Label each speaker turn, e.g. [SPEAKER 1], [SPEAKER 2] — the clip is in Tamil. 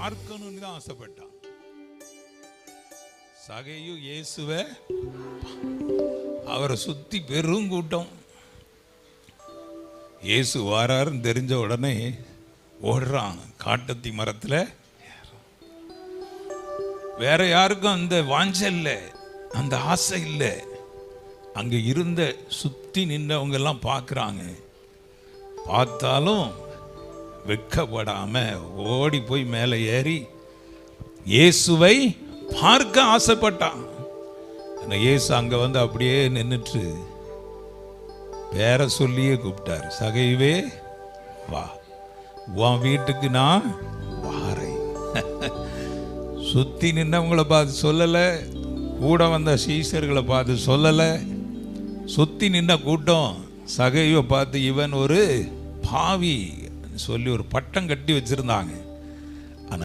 [SPEAKER 1] பார்க்கணும்னு தான் ஆசைப்பட்டான். சகையு இயேசுவை அவரை சுத்தி பெருங்கூட்டம். இயேசு வாராருன்னு தெரிஞ்ச உடனே ஓடுறான். காட்டத்தி மரத்துல வேற யாருக்கும் அந்த வாஞ்சை இல்லை, அந்த ஆசை இல்லை. அங்க இருந்த சுத்தி நின்றவங்க எல்லாம் பார்க்குறாங்க. பார்த்தாலும் வெட்கப்படாம ஓடி போய் மேலே ஏறி இயேசுவை பார்க்க ஆசைப்பட்டான். இயேசு அங்க வந்து அப்படியே நின்றுட்டு பேரை சொல்லியே கூப்பிட்டார். சகைவே வா, உன் வீட்டுக்கு நான் வாரேன். சுத்தி நின்றவங்களை பார்த்து சொல்லலை, கூட வந்த சீசர்களை பார்த்து சொல்லலை. சுத்தி நின்ற கூட்டம் சகைவை பார்த்து இவன் ஒரு பாவி சொல்லி ஒரு பட்டம் கட்டி வச்சிருந்தாங்க.